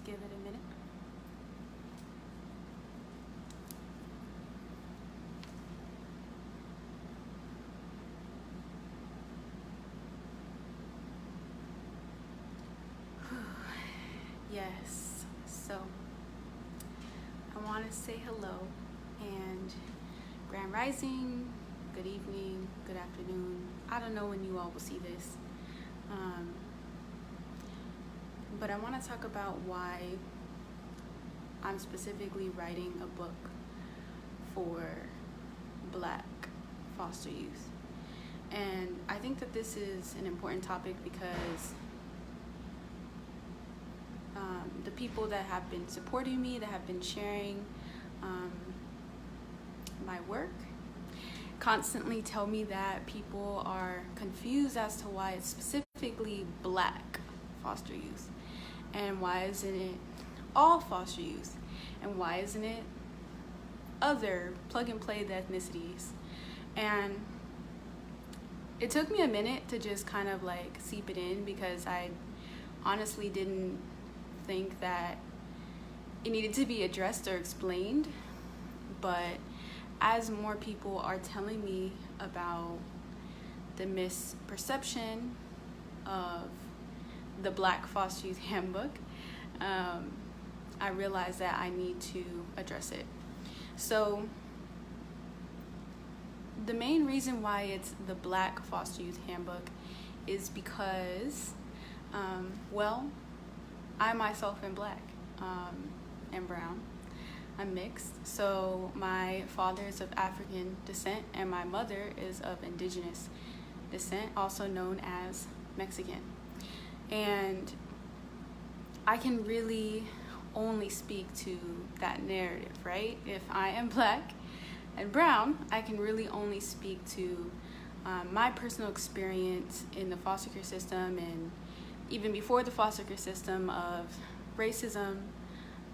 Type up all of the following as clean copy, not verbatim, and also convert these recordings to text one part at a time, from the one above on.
give it a minute. Yes, so I want to say hello and grand rising, good evening, good afternoon. I don't know when you all will see this, but I want to talk about why I'm specifically writing a book for Black foster youth. And I think that this is an important topic because the people that have been supporting me, that have been sharing my work, constantly tell me that people are confused as to why it's specifically Black foster youth, and why isn't it all foster youth, and why isn't it other plug and play ethnicities. And it took me a minute to just kind of like seep it in, because I honestly didn't think that it needed to be addressed or explained. But as more people are telling me about the misperception of the Black Foster Youth Handbook, I realized that I need to address it. So the main reason why it's the Black Foster Youth Handbook is because, well, I myself am Black and brown. I'm mixed. So my father is of African descent and my mother is of indigenous descent, also known as Mexican. And I can really only speak to that narrative, right? If I am Black and brown, I can really only speak to my personal experience in the foster care system, and even before the foster care system, of racism,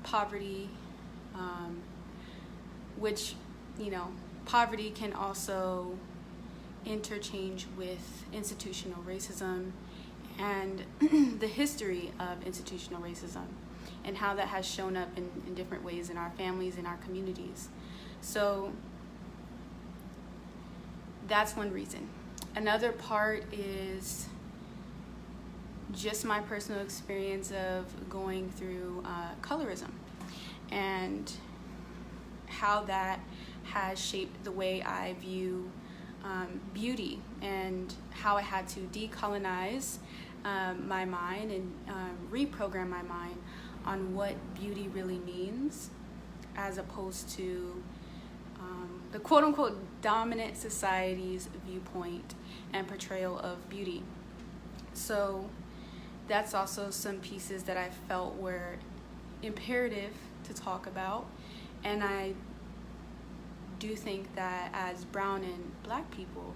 poverty, which, poverty can also interchange with institutional racism, and the history of institutional racism and how that has shown up in different ways in our families, in our communities. So that's one reason. Another part is just my personal experience of going through colorism and how that has shaped the way I view beauty, and how I had to decolonize my mind and reprogram my mind on what beauty really means, as opposed to the quote-unquote dominant society's viewpoint and portrayal of beauty. So that's also some pieces that I felt were imperative to talk about, and I do think that as brown and Black people,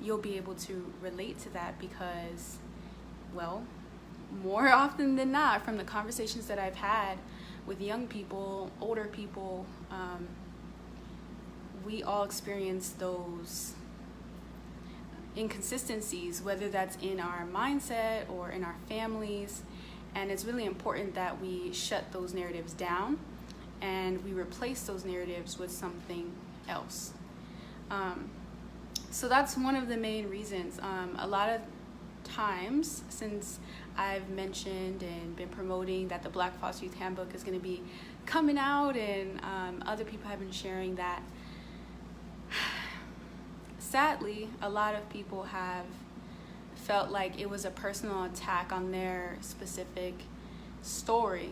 you'll be able to relate to that, because, well, more often than not, from the conversations that I've had with young people, older people, we all experience those inconsistencies, whether that's in our mindset or in our families. And it's really important that we shut those narratives down and we replace those narratives with something else. So that's one of the main reasons. A lot of times since I've mentioned and been promoting that the Black Foster Youth Handbook is going to be coming out, and other people have been sharing that, sadly, a lot of people have felt like it was a personal attack on their specific story.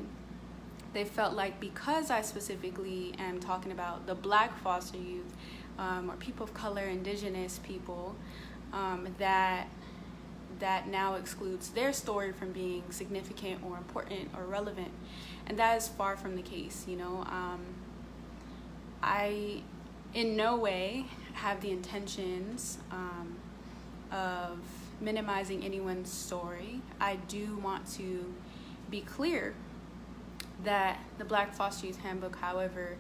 They felt like because I specifically am talking about the Black foster youth, or people of color, indigenous people, that now excludes their story from being significant or important or relevant. And that is far from the case. I in no way have the intentions of minimizing anyone's story. I do want to be clear that the Black Foster Youth Handbook, however,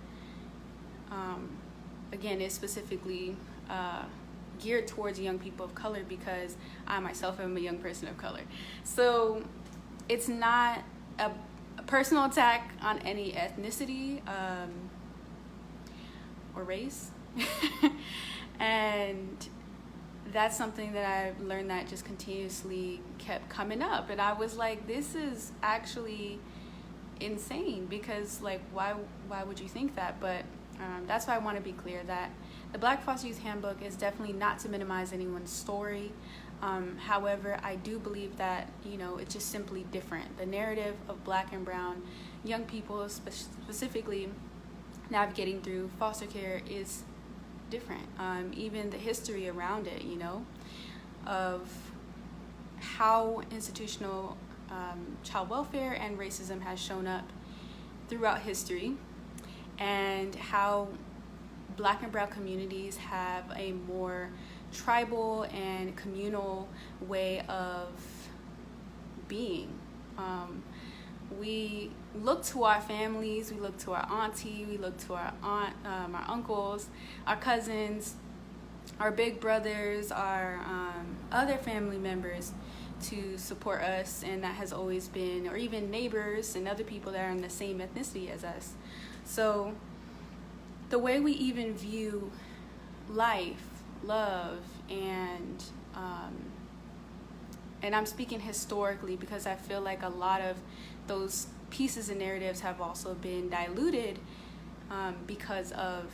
again, is specifically geared towards young people of color, because I myself am a young person of color. So it's not a personal attack on any ethnicity or race. And that's something that I've learned that just continuously kept coming up. And I was like, this is actually insane, because like, why would you think that? But that's why I want to be clear that the Black Foster Youth Handbook is definitely not to minimize anyone's story. However, I do believe that, you know, it's just simply different. The narrative of Black and brown young people, specifically navigating through foster care, is different. Even the history around it, you know, of how institutional child welfare and racism has shown up throughout history, and how Black and brown communities have a more tribal and communal way of being. We look to our families, we look to our auntie, we look to our aunt, our uncles, our cousins, our big brothers, our other family members to support us, and that has always been, or even neighbors and other people that are in the same ethnicity as us. So the way we even view life, love, and I'm speaking historically, because I feel like a lot of those pieces and narratives have also been diluted because of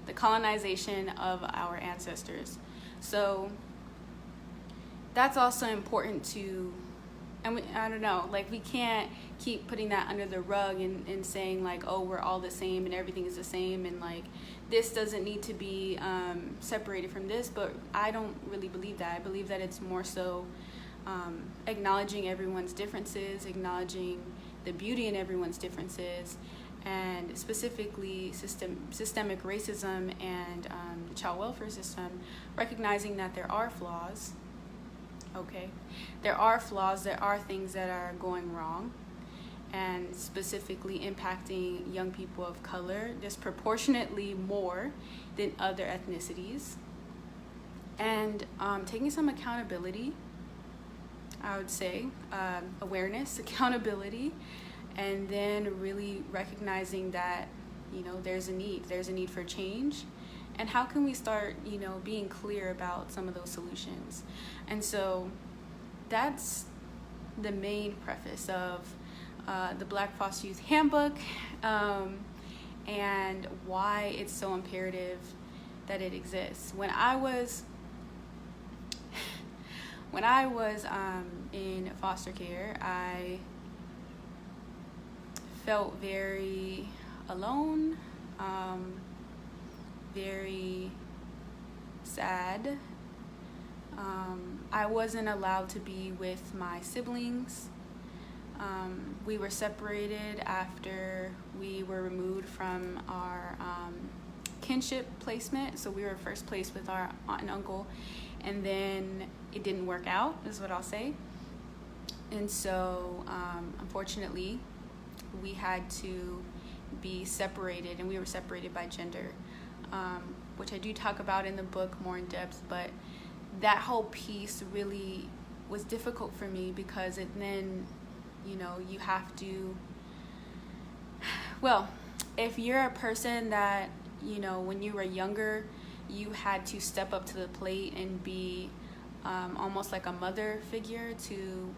the colonization of our ancestors. So that's also important to, and I don't know, like, we can't keep putting that under the rug and saying like, oh, we're all the same and everything is the same, and like, this doesn't need to be separated from this. But I don't really believe that. I believe that it's more so acknowledging everyone's differences, acknowledging the beauty in everyone's differences, and specifically systemic racism and the child welfare system, recognizing that there are flaws. Okay, there are flaws, there are things that are going wrong, and specifically impacting young people of color disproportionately more than other ethnicities. And taking some accountability, I would say, awareness, accountability, and then really recognizing that, you know, there's a need for change. And how can we start, you know, being clear about some of those solutions? And so that's the main preface of the Black Foster Youth Handbook, and why it's so imperative that it exists. When I was in foster care, I felt very alone, very sad. I wasn't allowed to be with my siblings. We were separated after we were removed from our kinship placement. So we were first placed with our aunt and uncle, and then it didn't work out, is what I'll say. And so unfortunately, we had to be separated, and we were separated by gender, which I do talk about in the book more in depth. But that whole piece really was difficult for me, because it then, you know, you have to, well, if you're a person that, you know, when you were younger, you had to step up to the plate and be almost like a mother figure to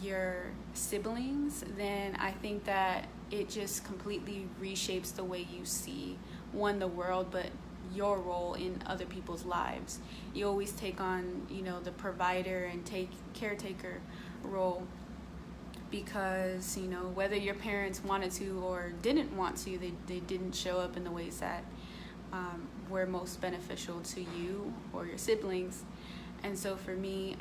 your siblings, then I think that it just completely reshapes the way you see, one, the world, but your role in other people's lives. You always take on, you know, the provider and caretaker role, because, you know, whether your parents wanted to or didn't want to, they didn't show up in the ways that were most beneficial to you or your siblings. And so for me,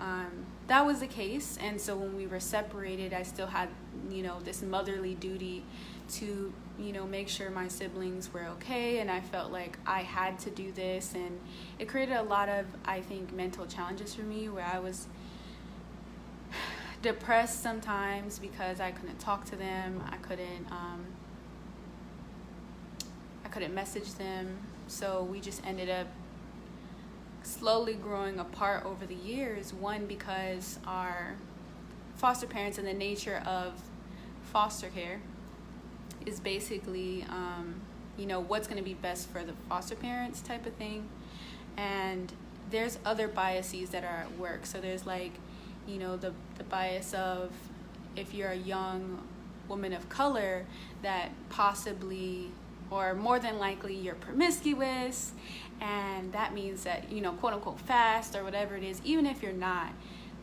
that was the case. And so when we were separated, I still had, you know, this motherly duty to, you know, make sure my siblings were okay. And I felt like I had to do this. And it created a lot of, I think, mental challenges for me, where I was depressed sometimes because I couldn't talk to them. I couldn't message them. So we just ended up slowly growing apart over the years. One, because our foster parents and the nature of foster care is basically, what's going to be best for the foster parents type of thing. And there's other biases that are at work. So there's like, the bias of if you're a young woman of color that possibly or more than likely you're promiscuous, and that means that, quote unquote fast or whatever it is. Even if you're not,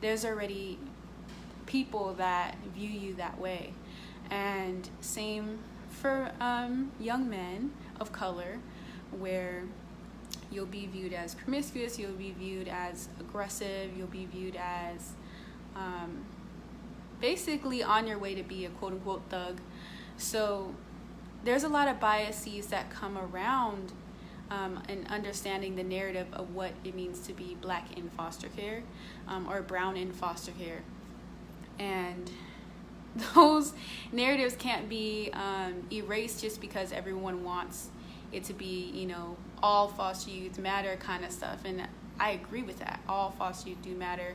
there's already people that view you that way. And same for young men of color, where you'll be viewed as promiscuous, you'll be viewed as aggressive, you'll be viewed as basically on your way to be a quote unquote thug. So there's a lot of biases that come around and understanding the narrative of what it means to be Black in foster care or brown in foster care. And those narratives can't be erased just because everyone wants it to be, all foster youth matter kind of stuff. And I agree with that. All foster youth do matter.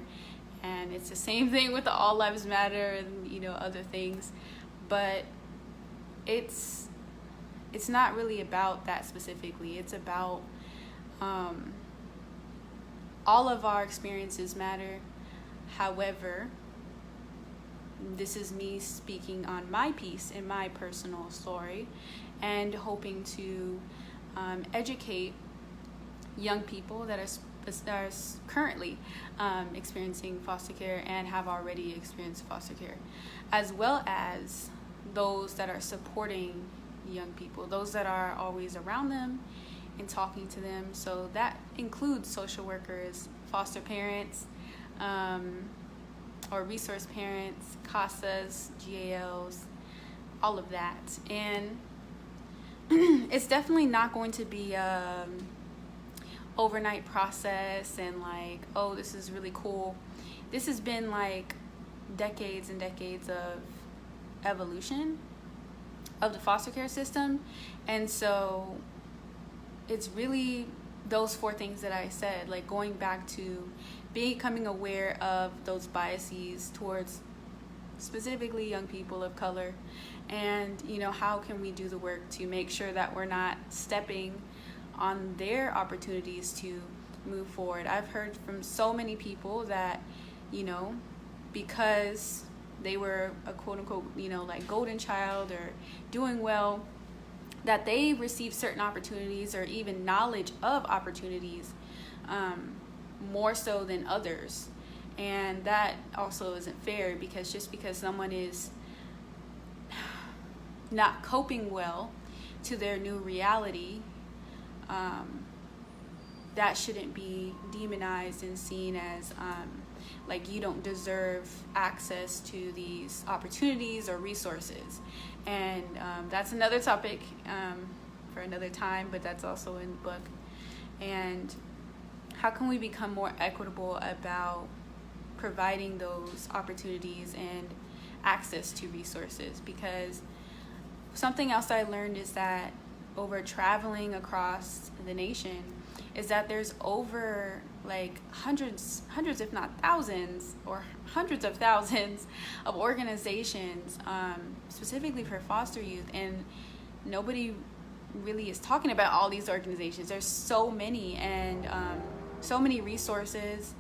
And it's the same thing with the All Lives Matter and, other things. But it's not really about that specifically. It's about all of our experiences matter. However, this is me speaking on my piece in my personal story and hoping to educate young people that are currently experiencing foster care and have already experienced foster care, as well as those that are supporting young people, those that are always around them and talking to them. So that includes social workers, foster parents, or resource parents, CASAs, GALs, all of that. And it's definitely not going to be overnight process and like, oh, this is really cool. This has been like decades and decades of evolution of the foster care system. And so it's really those 4 things that I said, like going back to becoming aware of those biases towards specifically young people of color, and how can we do the work to make sure that we're not stepping on their opportunities to move forward. I've heard from so many people that because they were a quote unquote like golden child or doing well, that they received certain opportunities or even knowledge of opportunities more so than others. And that also isn't fair, because just because someone is not coping well to their new reality, that shouldn't be demonized and seen as like you don't deserve access to these opportunities or resources. And that's another topic for another time, but that's also in the book. And how can we become more equitable about providing those opportunities and access to resources? Because something else I learned is that over traveling across the nation is that there's over like hundreds if not thousands or hundreds of thousands of organizations specifically for foster youth, and nobody really is talking about all these organizations. There's so many, and so many resources.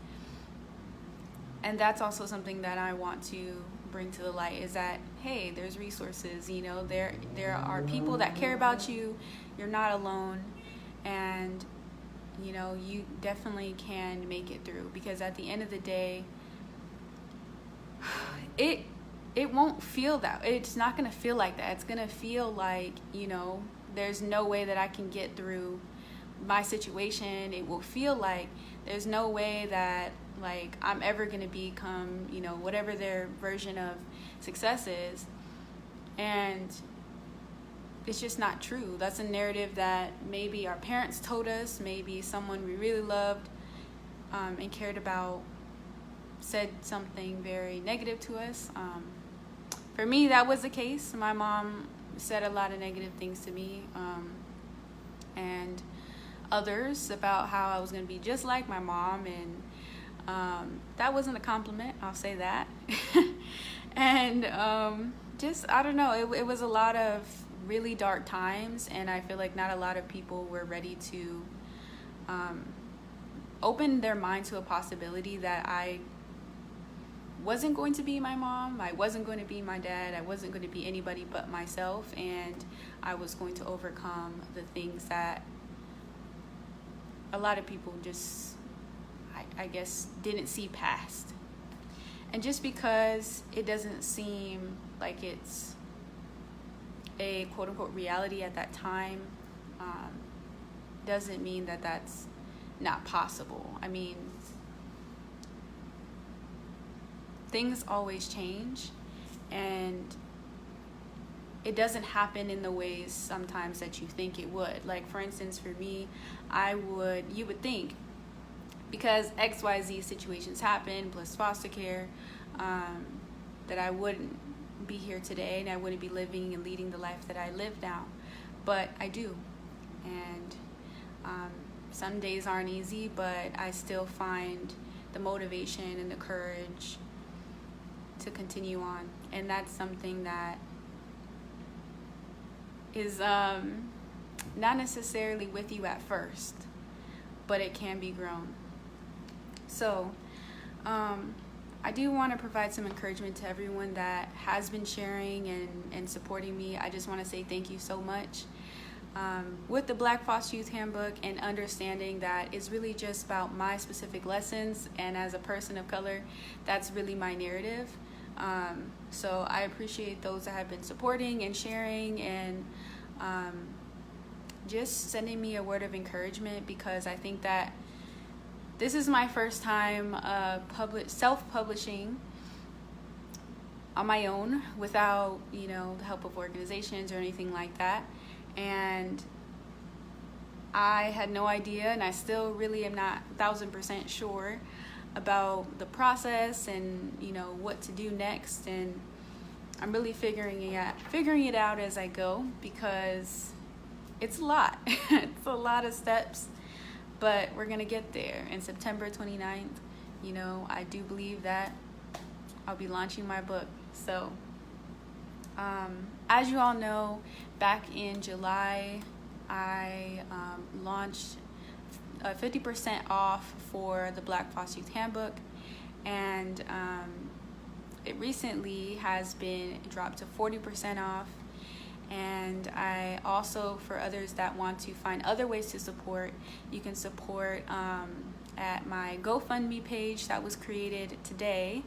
And that's also something that I want to bring to the light, is that, hey, there's resources, there are people that care about you. You're not alone, and you definitely can make it through. Because at the end of the day, it won't feel that. It's not going to feel like that. It's going to feel like, there's no way that I can get through my situation. It will feel like there's no way that like I'm ever going to become, whatever their version of success is. And it's just not true. That's a narrative that maybe our parents told us, maybe someone we really loved and cared about said something very negative to us. For me, that was the case. My mom said a lot of negative things to me, and others about how I was going to be just like my mom, and That wasn't a compliment, I'll say that. And just, I don't know, it was a lot of really dark times, and I feel like not a lot of people were ready to open their mind to a possibility that I wasn't going to be my mom, I wasn't going to be my dad, I wasn't going to be anybody but myself, and I was going to overcome the things that a lot of people just, I guess, didn't see past. And just because it doesn't seem like it's a quote-unquote reality at that time, doesn't mean that that's not possible. I mean, things always change, and it doesn't happen in the ways sometimes that you think it would. Like, for instance, for me, you would think, because XYZ situations happen, plus foster care, that I wouldn't be here today and I wouldn't be living and leading the life that I live now. But I do. And some days aren't easy, but I still find the motivation and the courage to continue on. And that's something that is not necessarily with you at first, but it can be grown. So I do want to provide some encouragement to everyone that has been sharing and supporting me. I just want to say thank you so much. With the Black Foster Youth Handbook, and understanding that it's really just about my specific lessons, and as a person of color, that's really my narrative. So I appreciate those that have been supporting and sharing, and just sending me a word of encouragement, because I think that this is my first time self-publishing on my own without, the help of organizations or anything like that. And I had no idea, and I still really am not 1,000% sure about the process and, what to do next. And I'm really figuring it out as I go, because it's a lot. It's a lot of steps. But we're going to get there. And September 29th, I do believe that I'll be launching my book. So, as you all know, back in July, I launched 50% off for the Black Foster Youth Handbook. And it recently has been dropped to 40% off. And I also, for others that want to find other ways to support, you can support at my GoFundMe page that was created today.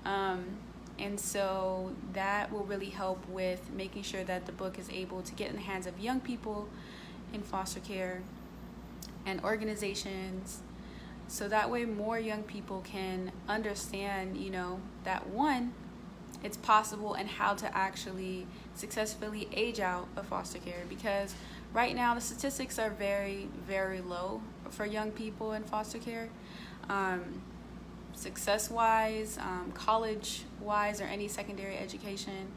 And so that will really help with making sure that the book is able to get in the hands of young people in foster care and organizations, so that way more young people can understand, that one, it's possible, and how to actually successfully age out of foster care. Because right now the statistics are very, very low for young people in foster care, success-wise, college-wise, or any secondary education.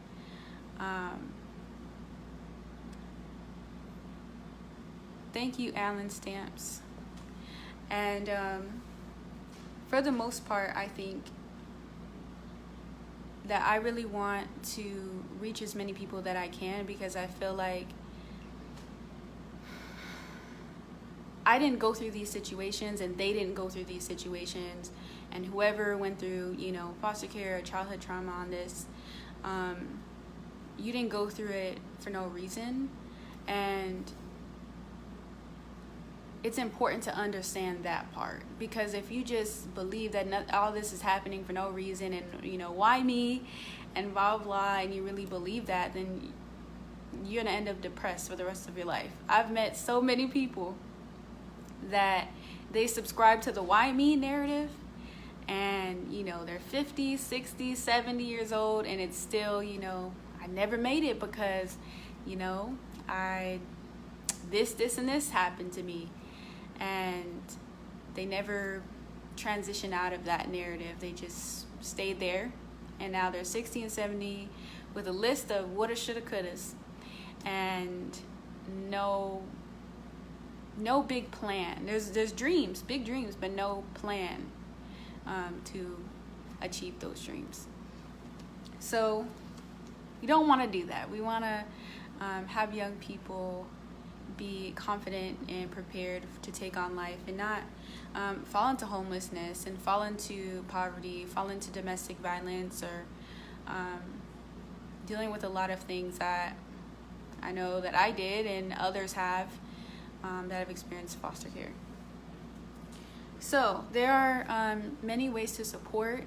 Thank you, Alan Stamps. And for the most part, I think that I really want to reach as many people that I can, because I feel like I didn't go through these situations, and they didn't go through these situations, and whoever went through, foster care or childhood trauma on this, you didn't go through it for no reason. And it's important to understand that part, because if you just believe that all this is happening for no reason, and why me, and blah blah, and you really believe that, then you're gonna end up depressed for the rest of your life. I've met so many people that they subscribe to the why me narrative, and they're 50, 60, 70 years old, and it's still, I never made it because this and this happened to me. And they never transition out of that narrative. They just stayed there, and now they're 60 and 70 with a list of woulda, shoulda, couldas, and no big plan. There's dreams, big dreams, but no plan. to achieve those dreams. So we don't want to do that. We want to have young people be confident and prepared to take on life and not fall into homelessness and fall into poverty, fall into domestic violence, or dealing with a lot of things that I know that I did and others have that have experienced foster care. So there are many ways to support.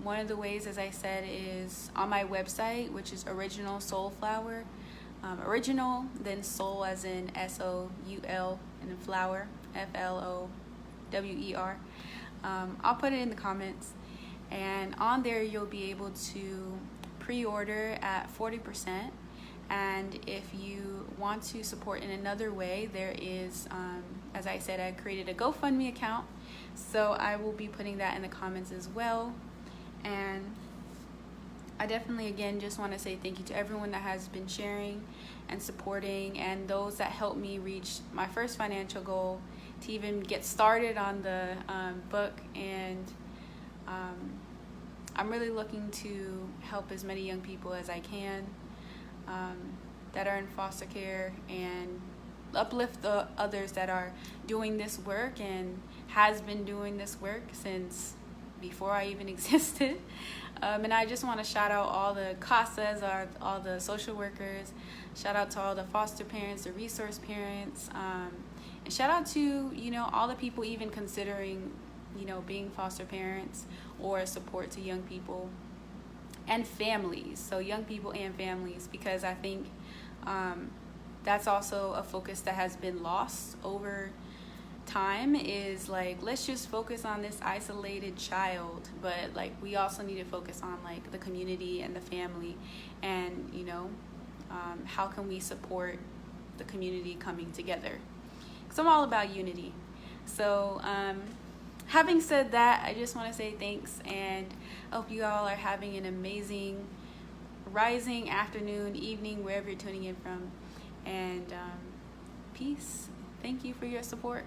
One of the ways, as I said, is on my website, which is Original Soul Flower. Original, then soul as in SOUL, and then flower, FLOWER. I'll put it in the comments. And on there, you'll be able to pre-order at 40%. And if you want to support in another way, there is, as I said, I created a GoFundMe account. So I will be putting that in the comments as well. And I definitely, again, just want to say thank you to everyone that has been sharing and supporting, and those that helped me reach my first financial goal, to even get started on the book. And I'm really looking to help as many young people as I can that are in foster care, and uplift the others that are doing this work and has been doing this work since before I even existed. And I just want to shout out all the CASAs, all the social workers, shout out to all the foster parents, the resource parents, and shout out to, all the people even considering, being foster parents or support to young people and families. So young people and families, because I think that's also a focus that has been lost over time, is like, let's just focus on this isolated child, but like we also need to focus on like the community and the family, and how can we support the community coming together, because I'm all about unity. So having said that, I just want to say thanks, and I hope you all are having an amazing rising, afternoon, evening, wherever you're tuning in from, and peace. Thank you for your support.